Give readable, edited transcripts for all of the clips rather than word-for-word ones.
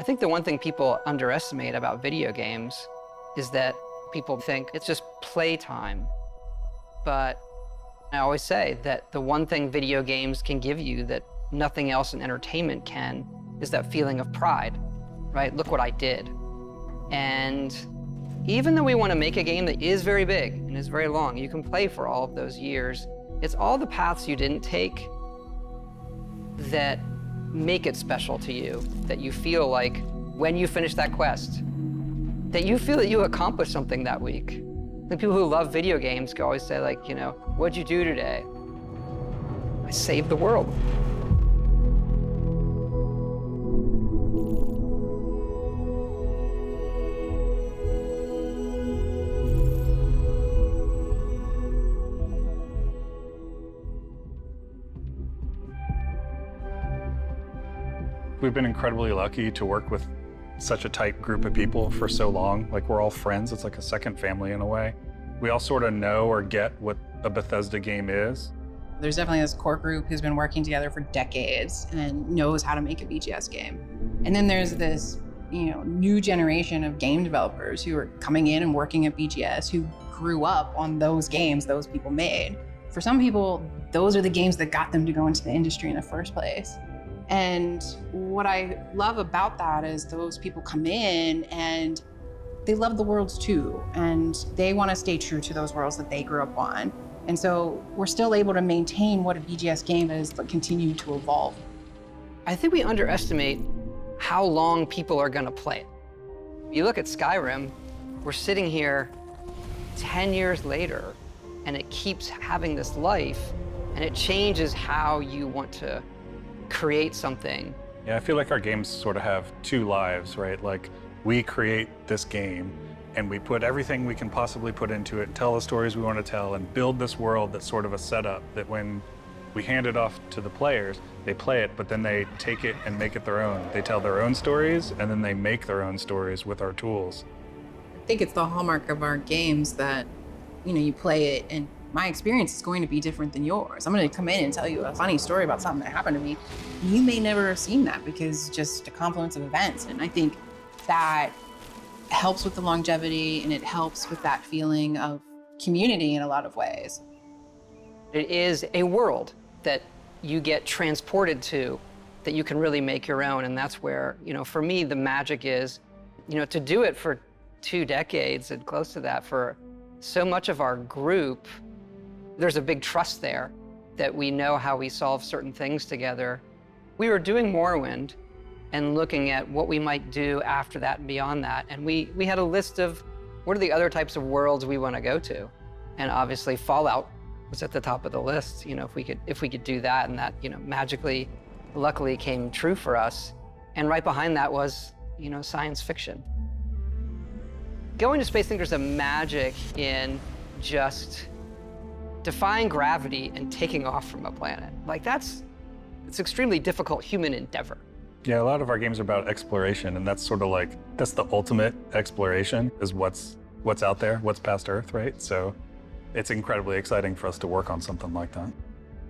I think the one thing people underestimate about video games is that people think it's just playtime. But I always say that the one thing video games can give you that nothing else in entertainment can is that feeling of pride, right? Look what I did. And even though we want to make a game that is very big and is very long, you can play for all of those years. It's all the paths you didn't take that make it special to you, that you feel like when you finish that quest, that you feel that you accomplished something that week. The people who love video games can always say, like, you know, what'd you do today? I saved the world. We've been incredibly lucky to work with such a tight group of people for so long. Like, we're all friends. It's like a second family in a way. We all sort of know or get what a Bethesda game is. There's definitely this core group who's been working together for decades and knows how to make a BGS game. And then there's this, new generation of game developers who are coming in and working at BGS who grew up on those games those people made. For some people, those are the games that got them to go into the industry in the first place. And what I love about that is those people come in and they love the worlds too, and they want to stay true to those worlds that they grew up on. And so we're still able to maintain what a BGS game is, but continue to evolve. I think we underestimate how long people are going to play it. You look at Skyrim, we're sitting here 10 years later, and it keeps having this life, and it changes how you want to create something. Yeah, I feel like our games sort of have two lives, right? Like, we create this game and we put everything we can possibly put into it and tell the stories we want to tell and build this world that's sort of a setup that when we hand it off to the players, they play it, but then they take it and make it their own. They tell their own stories and then they make their own stories with our tools. I think it's the hallmark of our games that, you play it and my experience is going to be different than yours. I'm going to come in and tell you a funny story about something that happened to me. You may never have seen that because just a confluence of events. And I think that helps with the longevity and it helps with that feeling of community in a lot of ways. It is a world that you get transported to that you can really make your own. And that's where, for me, the magic is, to do it for 2 decades and close to that for so much of our group. There's a big trust there that we know how we solve certain things together. We were doing Morrowind and looking at what we might do after that and beyond that. And we had a list of what are the other types of worlds we want to go to. And obviously Fallout was at the top of the list, if we could do that, and that, magically, luckily came true for us. And right behind that was, science fiction. Going to space, I think there's a magic in just defying gravity and taking off from a planet. Like, it's extremely difficult human endeavor. Yeah, a lot of our games are about exploration, and that's sort of like, that's the ultimate exploration, is what's out there, what's past Earth, right? So it's incredibly exciting for us to work on something like that.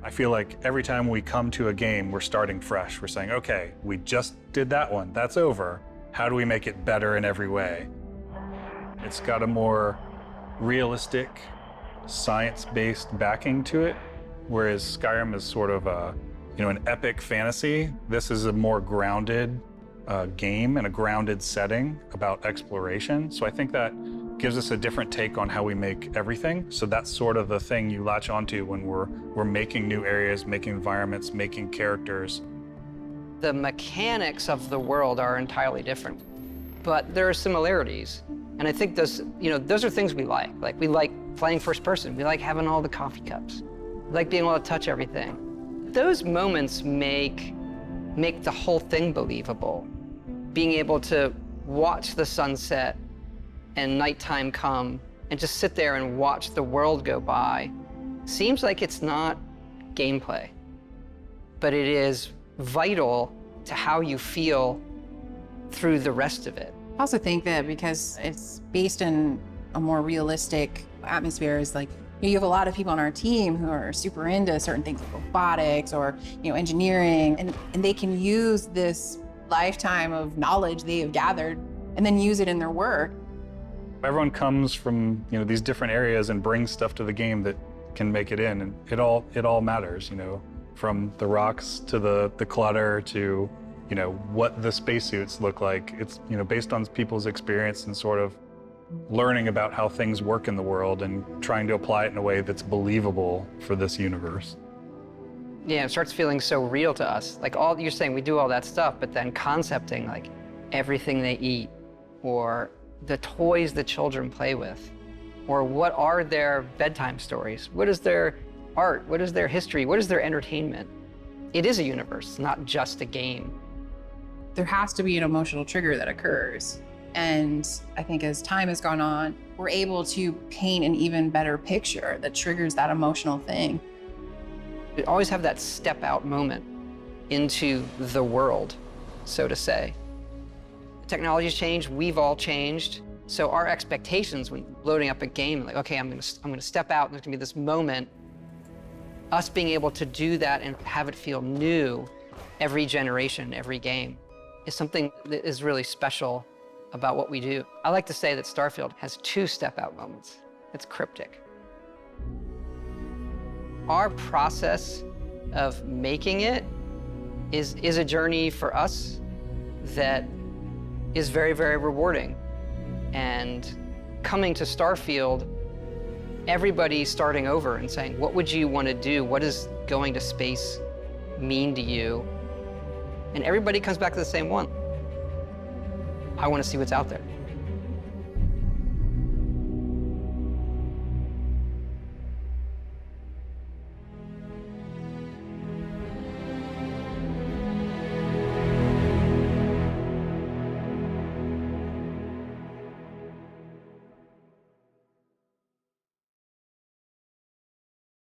I feel like every time we come to a game, we're starting fresh. We're saying, okay, we just did that one, that's over. How do we make it better in every way? It's got a more realistic, science-based backing to it, whereas Skyrim is sort of an epic fantasy. This is a more grounded game and a grounded setting about exploration. So I think that gives us a different take on how we make everything. So that's sort of the thing you latch onto when we're making new areas, making environments, making characters. The mechanics of the world are entirely different, but there are similarities. And I think those are things we like. Like, we like playing first person. We like having all the coffee cups. We like being able to touch everything. Those moments make the whole thing believable. Being able to watch the sunset and nighttime come and just sit there and watch the world go by seems like it's not gameplay, but it is vital to how you feel through the rest of it. I also think that because it's based in a more realistic atmosphere, is like, you have a lot of people on our team who are super into certain things like robotics or engineering, and they can use this lifetime of knowledge they have gathered and then use it in their work. Everyone comes from, these different areas and brings stuff to the game that can make it in, and it all matters, from the rocks to the clutter to, what the spacesuits look like. It's, based on people's experience and sort of learning about how things work in the world and trying to apply it in a way that's believable for this universe. Yeah, it starts feeling so real to us. Like you're saying, we do all that stuff, but then concepting like everything they eat, or the toys the children play with, or what are their bedtime stories? What is their art? What is their history? What is their entertainment? It is a universe, not just a game. There has to be an emotional trigger that occurs. And I think as time has gone on, we're able to paint an even better picture that triggers that emotional thing. You always have that step out moment into the world, so to say. Technology's changed, we've all changed. So our expectations when loading up a game, like, okay, I'm gonna step out and there's gonna be this moment. Us being able to do that and have it feel new every generation, every game, is something that is really special about what we do. I like to say that Starfield has 2 step-out moments. It's cryptic. Our process of making it is a journey for us that is very, very rewarding. And coming to Starfield, everybody's starting over and saying, what would you want to do? What does going to space mean to you? And everybody comes back to the same one. I want to see what's out there.